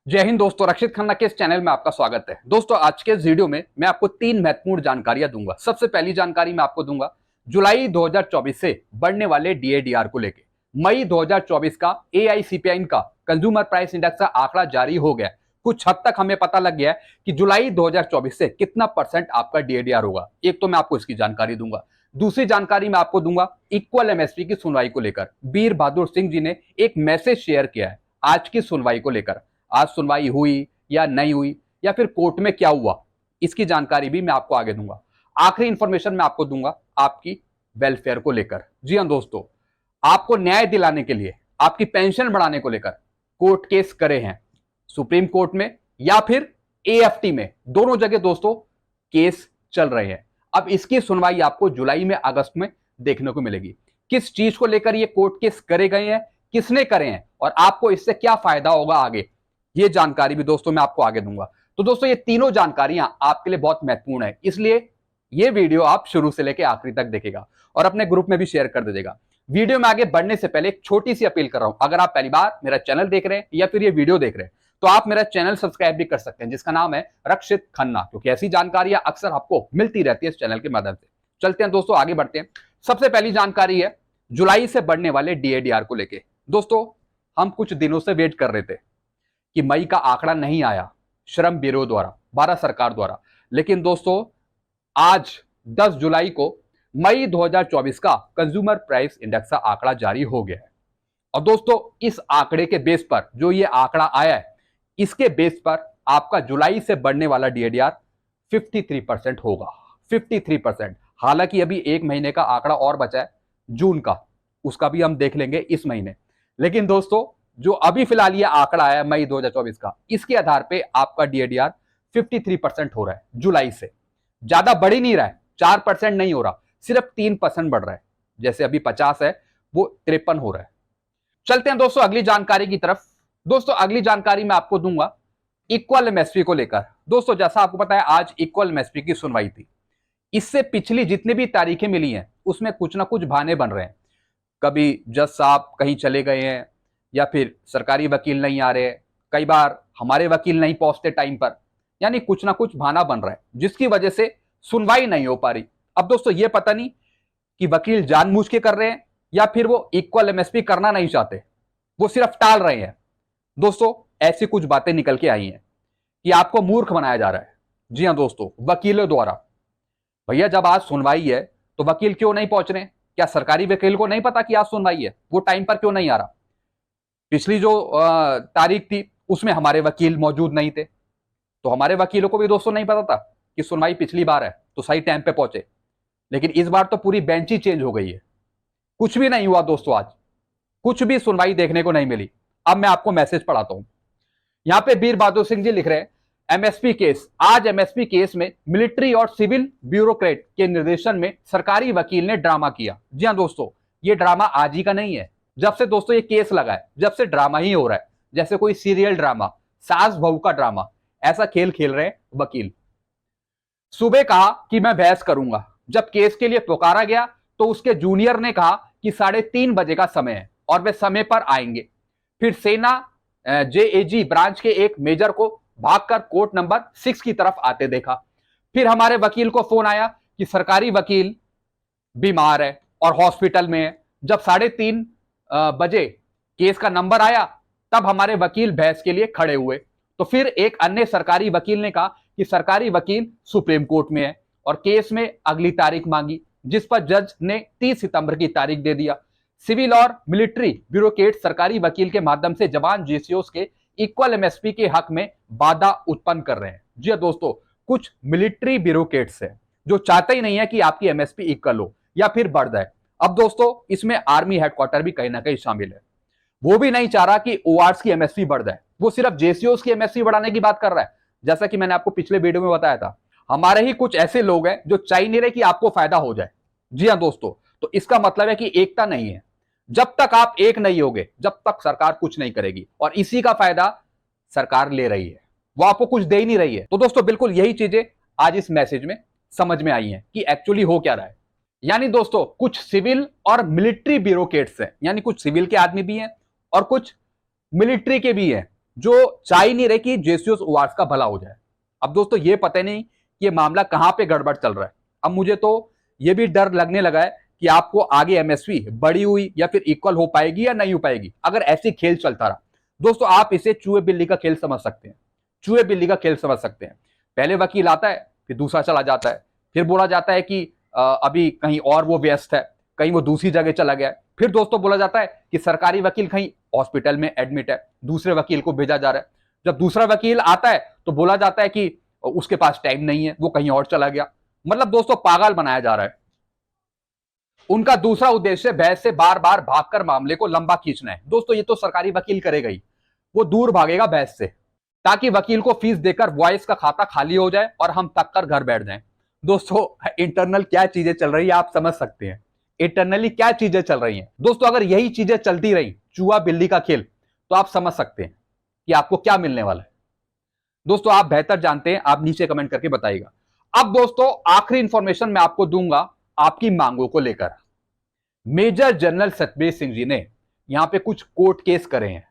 जय हिंद दोस्तों, रक्षित खन्ना के इस चैनल में आपका स्वागत है। दोस्तों, आज के इस वीडियो में मैं आपको तीन महत्वपूर्ण जानकारियां दूंगा। सबसे पहली जानकारी मैं आपको दूंगा जुलाई 2024 से बढ़ने वाले डीएडीआर को लेकर। मई 2024 का एआईसीपीआई का कंज्यूमर प्राइस इंडेक्स का आंकड़ा जारी हो गया। कुछ हद तक हमें पता लग गया है कि जुलाई 2024 से कितना परसेंट आपका डीएडीआर होगा। एक तो मैं आपको इसकी जानकारी दूंगा। दूसरी जानकारी मैं आपको दूंगा इक्वल एमएसपी की सुनवाई को लेकर। वीर बहादुर सिंह जी ने एक मैसेज शेयर किया है आज की सुनवाई को लेकर। आज सुनवाई हुई या नहीं हुई, या फिर कोर्ट में क्या हुआ, इसकी जानकारी भी मैं आपको आगे दूंगा। आखिरी इंफॉर्मेशन मैं आपको दूंगा आपकी वेलफेयर को लेकर। जी हां दोस्तों, आपको न्याय दिलाने के लिए, आपकी पेंशन बढ़ाने को लेकर कोर्ट केस करे हैं सुप्रीम कोर्ट में या फिर एएफटी में, दोनों जगह दोस्तों केस चल रहे हैं। अब इसकी सुनवाई आपको जुलाई में, अगस्त में देखने को मिलेगी। किस चीज को लेकर ये कोर्ट केस करे गए हैं, किसने करे हैं, और आपको इससे क्या फायदा होगा आगे, ये जानकारी भी दोस्तों मैं आपको आगे दूंगा। तो दोस्तों, ये तीनों जानकारियां आपके लिए बहुत महत्वपूर्ण है, इसलिए ये वीडियो आप शुरू से लेकर आखिरी तक देखेगा और अपने ग्रुप में भी शेयर कर दीजिएगा। वीडियो में आगे बढ़ने से पहले एक छोटी सी अपील कर रहा हूं। अगर आप पहली बार मेरा चैनल देख रहे हैं या फिर ये वीडियो देख रहे हैं, तो आप मेरा चैनल सब्सक्राइब भी कर सकते हैं, जिसका नाम है रक्षित खन्ना, क्योंकि ऐसी जानकारियां अक्सर आपको मिलती रहती है इस चैनल के माध्यम से। चलते हैं दोस्तों, आगे बढ़ते हैं। सबसे पहली जानकारी है जुलाई से बढ़ने वाले डीएडीआर को लेकर। दोस्तों, हम कुछ दिनों से वेट कर रहे थे कि मई का आंकड़ा नहीं आया श्रम ब्यूरो द्वारा, भारत सरकार द्वारा, लेकिन दोस्तों आज 10 जुलाई को मई 2024 का कंज्यूमर प्राइस इंडेक्स का आंकड़ा जारी हो गया है। और दोस्तों, इस आंकड़े के बेस पर, जो ये आंकड़ा आया है, इसके बेस पर आपका जुलाई से बढ़ने वाला डीएडीआर 53% होगा। 53%। हालांकि अभी एक महीने का आंकड़ा और बचा है जून का, उसका भी हम देख लेंगे इस महीने। लेकिन दोस्तों, जो अभी फिलहाल ये आंकड़ा आया मई 2024 का, इसके आधार पे आपका डीएडीआर 53% हो रहा है जुलाई से। ज्यादा बढ़ ही नहीं रहा है, 4% नहीं हो रहा, सिर्फ 3% बढ़ रहा है। जैसे अभी 50 है, वो 53 हो रहा है। चलते हैं दोस्तों अगली जानकारी की तरफ। दोस्तों, अगली जानकारी मैं आपको दूंगा इक्वल एमएसपी को लेकर। दोस्तों, जैसा आपको पता है, आज इक्वल एमएसपी की सुनवाई थी। इससे पिछली जितनी भी तारीखें मिली हैं, उसमें कुछ ना कुछ बहाने बन रहे हैं। कभी जज साहब कहीं चले गए हैं, या फिर सरकारी वकील नहीं आ रहे, कई बार हमारे वकील नहीं पहुंचते टाइम पर, यानी कुछ ना कुछ बहाना बन रहा है, जिसकी वजह से सुनवाई नहीं हो पा रही। अब दोस्तों, ये पता नहीं कि वकील जानबूझ के कर रहे हैं या फिर वो इक्वल एमएसपी करना नहीं चाहते, वो सिर्फ टाल रहे हैं। दोस्तों, ऐसी कुछ बातें निकल के आई हैं कि आपको मूर्ख बनाया जा रहा है। जी हां दोस्तों, वकीलों द्वारा। भैया, जब आज सुनवाई है तो वकील क्यों नहीं पहुंच रहे? क्या सरकारी वकील को नहीं पता कि आज सुनवाई है? वो टाइम पर क्यों नहीं आ रहा? पिछली जो तारीख थी, उसमें हमारे वकील मौजूद नहीं थे, तो हमारे वकीलों को भी दोस्तों नहीं पता था कि सुनवाई पिछली बार है, तो सही टाइम पे पहुंचे। लेकिन इस बार तो पूरी बेंच ही चेंज हो गई है। कुछ भी नहीं हुआ दोस्तों, आज कुछ भी सुनवाई देखने को नहीं मिली। अब मैं आपको मैसेज पढ़ाता हूं। यहां पे वीर बहादुर सिंह जी लिख रहे हैं, एमएसपी केस। आज एमएसपी केस में मिलिट्री और सिविल ब्यूरोक्रेट के निर्देशन में सरकारी वकील ने ड्रामा किया। जी हां दोस्तों, ये ड्रामा आज ही का नहीं है। जब से दोस्तों ये केस लगा है, जब से ड्रामा ही हो रहा है, जैसे कोई सीरियल ड्रामा, सास बहू का ड्रामा, ऐसा खेल खेल रहे हैं वकील। सुबह कहा कि मैं बहस करूंगा। जब केस के लिए पुकारा गया तो उसके जूनियर ने कहा कि 3:30 बजे का समय है और वे समय पर आएंगे। फिर सेना जेएजी ब्रांच के एक मेजर को भागकर कोर्ट नंबर 6 की तरफ आते देखा। फिर हमारे वकील को फोन आया कि सरकारी वकील बीमार है और हॉस्पिटल में है। जब 3:30 बजे केस का नंबर आया, तब हमारे वकील बहस के लिए खड़े हुए। तो फिर एक अन्य सरकारी वकील ने कहा कि सरकारी वकील सुप्रीम कोर्ट में है और केस में अगली तारीख मांगी, जिस पर जज ने 30 सितंबर की तारीख दे दिया। सिविल और मिलिट्री ब्यूरोक्रेट सरकारी वकील के माध्यम से जवान जेसीओस के इक्वल एमएसपी के हक में बाधा उत्पन्न कर रहे हैं। जी दोस्तों, कुछ मिलिट्री ब्यूरोक्रेट्स हैं जो चाहते ही नहीं है कि आपकी एमएसपी इक्वल हो या फिर बढ़ जाए। अब दोस्तों, इसमें आर्मी हेडक्वार्टर भी कहीं ना कहीं शामिल है। वो भी नहीं चाह रहा कि ओआरस की एमएसपी बढ़ जाए, वो सिर्फ जेसीओस की एमएसपी बढ़ाने की बात कर रहा है। जैसा कि मैंने आपको पिछले वीडियो में बताया था, हमारे ही कुछ ऐसे लोग हैं जो चाह नहीं रहे कि आपको फायदा हो जाए। जी हां दोस्तों, तो इसका मतलब है कि एकता नहीं है। जब तक आप एक नहीं होगे, जब तक सरकार कुछ नहीं करेगी, और इसी का फायदा सरकार ले रही है, वो आपको कुछ दे ही नहीं रही है। तो दोस्तों, बिल्कुल यही चीजें आज इस मैसेज में समझ में आई हैं कि एक्चुअली हो क्या रहा है। यानी दोस्तों, कुछ सिविल और मिलिट्री ब्यूरोक्रेट्स हैं, यानी कुछ सिविल के आदमी भी हैं और कुछ मिलिट्री के भी हैं, जो चाह ही नहीं रहे कि जेसीओस ओआरएस का भला हो जाए। अब दोस्तों ये पता नहीं कि ये मामला कहां पे गड़बड़ चल रहा है। अब मुझे तो ये भी डर लगने लगा है कि आपको आगे एमएसपी बढ़ी हुई या फिर इक्वल हो पाएगी या नहीं हो पाएगी अगर ऐसी खेल चलता रहा। दोस्तों आप इसे चूहे बिल्ली का खेल समझ सकते हैं, चूहे बिल्ली का खेल समझ सकते हैं। पहले वकील आता है, फिर दूसरा चला जाता है, फिर बोला जाता है कि अभी कहीं और वो व्यस्त है, कहीं वो दूसरी जगह चला गया है। फिर दोस्तों बोला जाता है कि सरकारी वकील कहीं हॉस्पिटल में एडमिट है, दूसरे वकील को भेजा जा रहा है। जब दूसरा वकील आता है तो बोला जाता है कि उसके पास टाइम नहीं है, वो कहीं और चला गया। मतलब दोस्तों पागल बनाया जा रहा है। उनका दूसरा उद्देश्य बहस से बार बार भागकर मामले को लंबा खींचना है। दोस्तों ये तो सरकारी वकील करेगा ही, वो दूर भागेगा बहस से ताकि वकील को फीस देकर वॉइस का खाता खाली हो जाए और हम तक कर घर बैठ जाएं। दोस्तों इंटरनल क्या चीजें चल रही है आप समझ सकते हैं, इंटरनली क्या चीजें चल रही हैं। दोस्तों अगर यही चीजें चलती रही, चूहा बिल्ली का खेल, तो आप समझ सकते हैं कि आपको क्या मिलने वाला है। दोस्तों आप बेहतर जानते हैं, आप नीचे कमेंट करके बताइएगा। अब दोस्तों आखिरी इंफॉर्मेशन मैं आपको दूंगा आपकी मांगों को लेकर। मेजर जनरल सतबीर सिंह जी ने यहां पे कुछ कोर्ट केस करे हैं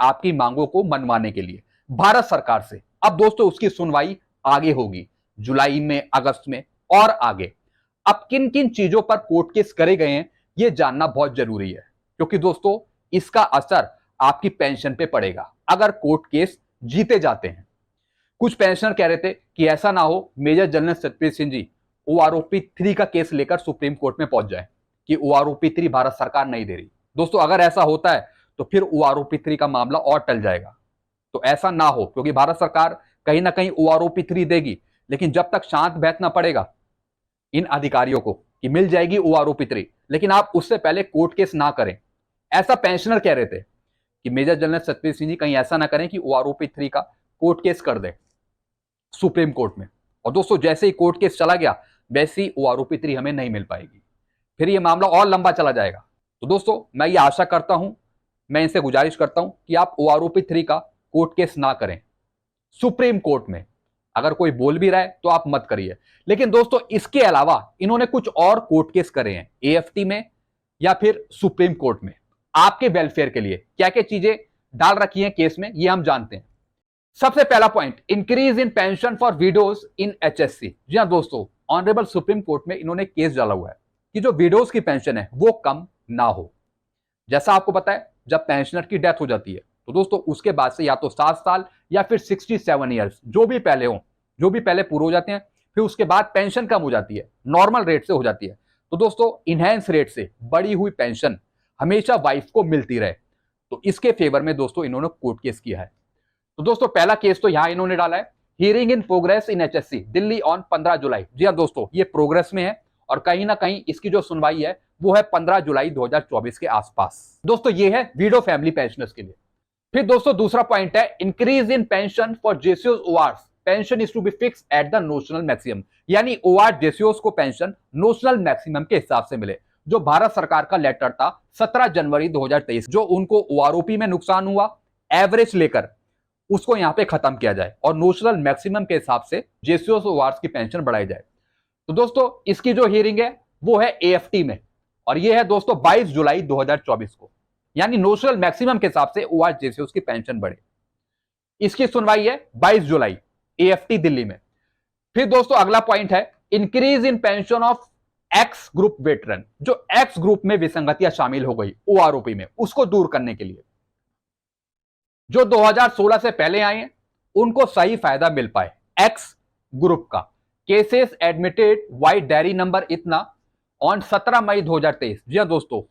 आपकी मांगों को मनवाने के लिए भारत सरकार से। अब दोस्तों उसकी सुनवाई आगे होगी, जुलाई में, अगस्त में और आगे। अब किन किन चीजों पर कोर्ट केस करे गए हैं यह जानना बहुत जरूरी है, क्योंकि दोस्तों इसका असर आपकी पेंशन पे पड़ेगा अगर कोर्ट केस जीते जाते हैं। कुछ पेंशनर कह रहे थे कि ऐसा ना हो major general Satbir Singh ji OROP 3 का केस लेकर सुप्रीम कोर्ट में पहुंच जाए कि ओआरओपी 3 भारत सरकार नहीं दे रही। दोस्तों अगर ऐसा होता है तो फिर ओआरओपी 3 का मामला और टल जाएगा। तो ऐसा ना हो, क्योंकि भारत सरकार कहीं ना कहीं ओआरओपी 3 देगी, लेकिन जब तक शांत बैठना पड़ेगा इन अधिकारियों को कि मिल जाएगी ओआरओपी 3, लेकिन आप उससे पहले कोर्ट केस ना करें। ऐसा पेंशनर कह रहे थे कि मेजर जनरल सतबीर सिंह जी कहीं ऐसा ना करें कि ओआरओपी 3 का कोर्ट केस कर दे सुप्रीम कोर्ट में। और दोस्तों जैसे ही कोर्ट केस चला गया वैसे ही ओआरओपी 3 हमें नहीं मिल पाएगी, फिर ये मामला और लंबा चला जाएगा। तो दोस्तों मैं ये आशा करता हूं, मैं इनसे गुजारिश करता हूं कि आप ओआरओपी 3 का कोर्ट केस ना करें सुप्रीम कोर्ट में। अगर कोई बोल भी रहा है तो आप मत करिए। लेकिन दोस्तों इसके अलावा इन्होंने कुछ और कोर्ट केस करे हैं एएफटी में या फिर सुप्रीम कोर्ट में। आपके वेलफेयर के लिए क्या क्या चीजें डाल रखी हैं केस में ये हम जानते हैं। सबसे पहला point, increase in pension for widows in HSC. जी हाँ दोस्तों, ऑनरेबल सुप्रीम कोर्ट में इन्होंने केस डाला हुआ है कि जो विडोज की पेंशन है वो कम ना हो। जैसा आपको पता है जब पेंशनर की डेथ हो जाती है तो दोस्तों उसके बाद से या तो 7 साल या फिर 67 ईयर्स जो भी पहले हो, जो भी पहले पूरे हो जाते हैं, फिर उसके बाद पेंशन कम हो जाती है, नॉर्मल रेट से हो जाती है। तो दोस्तों इनहेंस रेट से बढ़ी हुई पेंशन हमेशा वाइफ को मिलती रहे, तो इसके फेवर में दोस्तों इन्होंने कोर्ट केस किया है। तो दोस्तों पहला केस तो यहां इन्होंने डाला है, hearing in progress in HSC Delhi on 15 जुलाई। जी हाँ दोस्तों ये प्रोग्रेस में है और कहीं ना कहीं इसकी जो सुनवाई है वो है 15 जुलाई 2024 के आसपास। दोस्तों ये है विडो फैमिली पेंशनर्स के लिए। फिर दोस्तों दूसरा पॉइंट है इंक्रीज इन पेंशन फॉर जेसीओस ORs, pension is to be fix at the notional maximum. यानी ओआर जेसीओस को पेंशन नोशनल मैक्सिमम के हिसाब से मिले। जो भारत सरकार का लेटर था 17 जनवरी 2023, जो उनको ओआरओपी में नुकसान हुआ एवरेज लेकर उसको यहां पे खत्म किया जाए और नोशनल मैक्सिमम के हिसाब से जेसीओस ओआरएस की पेंशन बढ़ाई जाए। तो दोस्तों इसकी जो हियरिंग है वो है एएफटी में और ये है दोस्तों 22 जुलाई 2024 को। यानी नोशनल मैक्सिमम के हिसाब से ओआर जेसीओस की पेंशन बढ़े, इसकी सुनवाई है 22 जुलाई एएफटी दिल्ली में। फिर दोस्तों अगला पॉइंट है increase in pension of x group veteran. जो एक्स ग्रुप में विसंगतियां शामिल हो गई ओआरओपी में, उसको दूर करने के लिए जो 2016 से पहले आए हैं उनको सही फायदा मिल पाए। एक्स ग्रुप का cases admitted wide diary number इतना ऑन 17 मई 2023। जी हाँ दोस्तों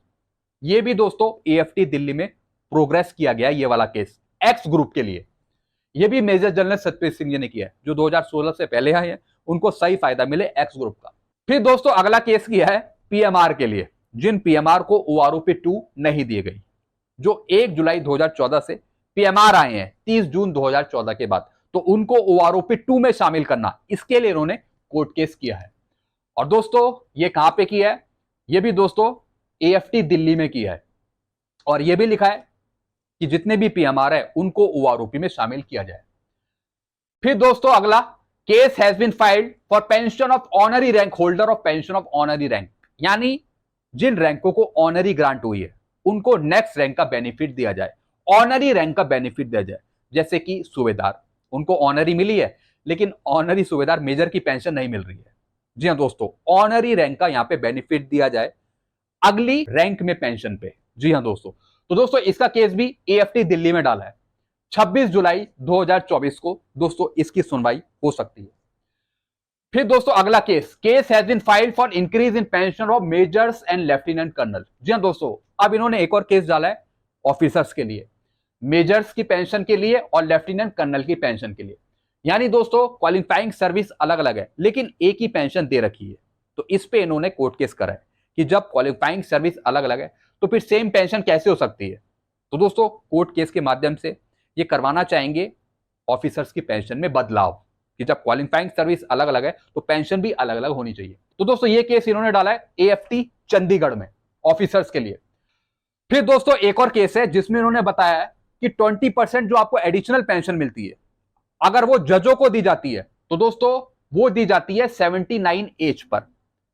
ये भी दोस्तों एएफटी दिल्ली में प्रोग्रेस किया गया ये वाला केस एक्स ग्रुप के लिए। ये भी मेजर जनरल सतबीर सिंह जी ने किया है, जो 2016 से पहले आए हैं उनको सही फायदा मिले एक्स ग्रुप का। फिर दोस्तों अगला केस किया है पीएमआर के लिए, जिन पीएमआर को ओआरओपी 2 नहीं दी गई, जो 1 जुलाई 2014 से पीएमआर आए हैं 30 जून 2014 के बाद, तो उनको ओआरओपी 2 में शामिल करना, इसके लिए इन्होंने कोर्ट केस किया है। और दोस्तों ये कहां पे किया है, ये भी दोस्तों एएफटी दिल्ली में किया है और ये भी लिखा है कि जितने भी पीएमआर है उनको ओआरओपी में शामिल किया जाए। फिर दोस्तों अगला case has been filed for pension of honorary rank holder of pension of honorary rank. यानी जिन रैंकों को ऑनरी ग्रांट हुई है उनको नेक्स्ट रैंक का बेनिफिट दिया जाए ऑनरी रैंक का बेनिफिट दिया जाए। जैसे कि सूबेदार, उनको ऑनरी मिली है, लेकिन ऑनरी सूबेदार मेजर की पेंशन नहीं मिल रही है। जी हाँ दोस्तों, ऑनरी रैंक का यहाँ पे बेनिफिट दिया जाए अगली रैंक में पेंशन पे। जी हाँ दोस्तों, तो दोस्तों इसका केस भी एएफटी दिल्ली में डाला है। 26 जुलाई 2024 को दोस्तों इसकी सुनवाई हो सकती है। फिर दोस्तों अगला case has been filed for increase in pension of majors and lieutenant colonel. जी हाँ दोस्तों, अब इन्होंने एक और केस डाला है ऑफिसर्स के लिए, मेजर्स की पेंशन के लिए और लेफ्टिनेंट कर्नल की पेंशन के लिए। यानी दोस्तों क्वालिफाइंग सर्विस अलग अलग है, लेकिन एक ही पेंशन दे रखी है। तो इस पे इन्होंने कोर्ट केस करा है कि जब क्वालिफाइंग सर्विस अलग अलग है तो फिर सेम पेंशन कैसे हो सकती है। तो दोस्तों कोर्ट केस के माध्यम से ये करवाना चाहेंगे ऑफिसर्स की पेंशन में बदलाव, कि जब क्वालिफाइंग सर्विस अलग अलग है तो पेंशन भी अलग अलग होनी चाहिए। तो दोस्तों ये केस इन्होंने डाला है एएफटी चंडीगढ़ में ऑफिसर्स के लिए। फिर दोस्तों एक और केस है जिसमें इन्होंने बताया है कि 20% जो आपको एडिशनल पेंशन मिलती है, अगर वो जजों को दी जाती है तो दोस्तों वो दी जाती है 79 एज पर।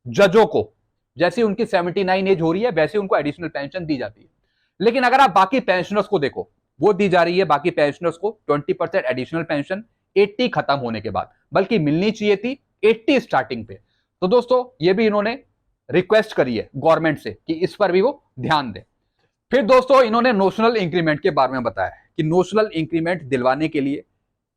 जजों को जैसे उनकी 79 एज हो रही है वैसे उनको एडिशनल पेंशन दी जाती है। लेकिन अगर आप बाकी पेंशनर्स को देखो, वो दी जा रही है बाकी पेंशनर्स को 20% एडिशनल पेंशन 80 खत्म होने के बाद, बल्कि मिलनी चाहिए थी 80 स्टार्टिंग पे। तो दोस्तों ये भी इन्होंने रिक्वेस्ट करी है गवर्नमेंट से कि इस पर भी वो ध्यान दें। फिर दोस्तों इन्होंने नोशनल इंक्रीमेंट के बारे में बताया कि नोशनल इंक्रीमेंट दिलवाने के लिए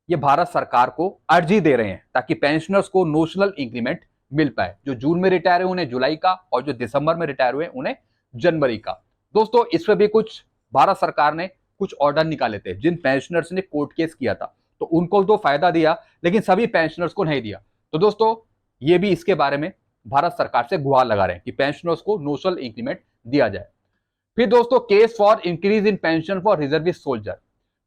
ये भारत सरकार को अर्जी दे रहे हैं ताकि पेंशनर्स को नोशनल इंक्रीमेंट मिल पाए। जो जून में रिटायर हुए उन्हें जुलाई का, और जो दिसंबर में रिटायर हुए उन्हें जनवरी का। दोस्तों इस पर भी कुछ भारत सरकार ने कुछ ऑर्डर निकाले थे। जिन पेंशनर्स ने कोर्ट केस किया था तो उनको तो फायदा दिया, लेकिन सभी पेंशनर्स को नहीं दिया। तो दोस्तों ये भी इसके बारे में भारत सरकार से गुहार लगा रहे हैं कि पेंशनर्स को नोशनल इंक्रीमेंट दिया जाए। फिर दोस्तों case for increase in pension for reservist soldier.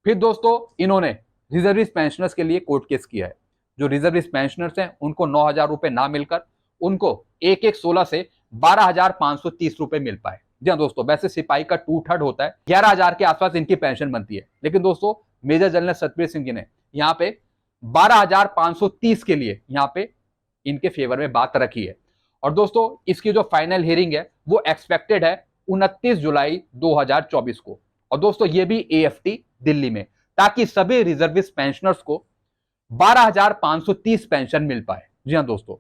फिर दोस्तों इन्होंने रिजर्विस्ट पेंशनर्स के लिए कोर्ट केस किया है। जो रिजर्विस्ट पेंशनर्स हैं उनको 9,000 रुपए ना मिलकर उनको 1/1/16 से 12,530 रुपए मिल पाए। जी हाँ दोस्तों, वैसे सिपाही का 2/3 होता है, 11,000 के आसपास इनकी पेंशन बनती है। लेकिन दोस्तों मेजर जनरल सतबीर सिंह जी ने यहाँ पे 12,530 के लिए यहाँ पे इनके फेवर में बात रखी है। और दोस्तों इसकी जो फाइनल हियरिंग है वो एक्सपेक्टेड है 29 जुलाई 2024 को। और दोस्तों ये भी एएफटी दिल्ली में, ताकि सभी रिजर्विस्ट पेंशनर्स को 12,530 पेंशन मिल पाए। जी हाँ दोस्तों,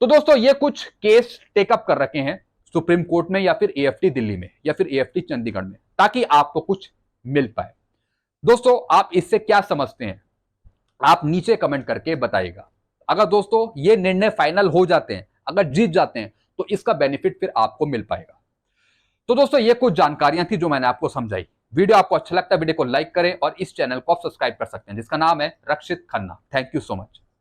तो दोस्तों ये कुछ केस टेकअप कर रखे हैं सुप्रीम कोर्ट में या फिर एएफटी दिल्ली में या फिर एएफटी चंडीगढ़ में, ताकि आपको कुछ मिल पाए। दोस्तों आप इससे क्या समझते हैं, आप नीचे कमेंट करके बताइएगा। अगर दोस्तों ये निर्णय फाइनल हो जाते हैं, अगर जीत जाते हैं, तो इसका बेनिफिट फिर आपको मिल पाएगा। तो दोस्तों ये कुछ जानकारियां थी जो मैंने आपको समझाई। वीडियो आपको अच्छा लगता है वीडियो को लाइक करें और इस चैनल को आप सब्सक्राइब कर सकते हैं जिसका नाम है Rakshit Khanna. Thank you so much.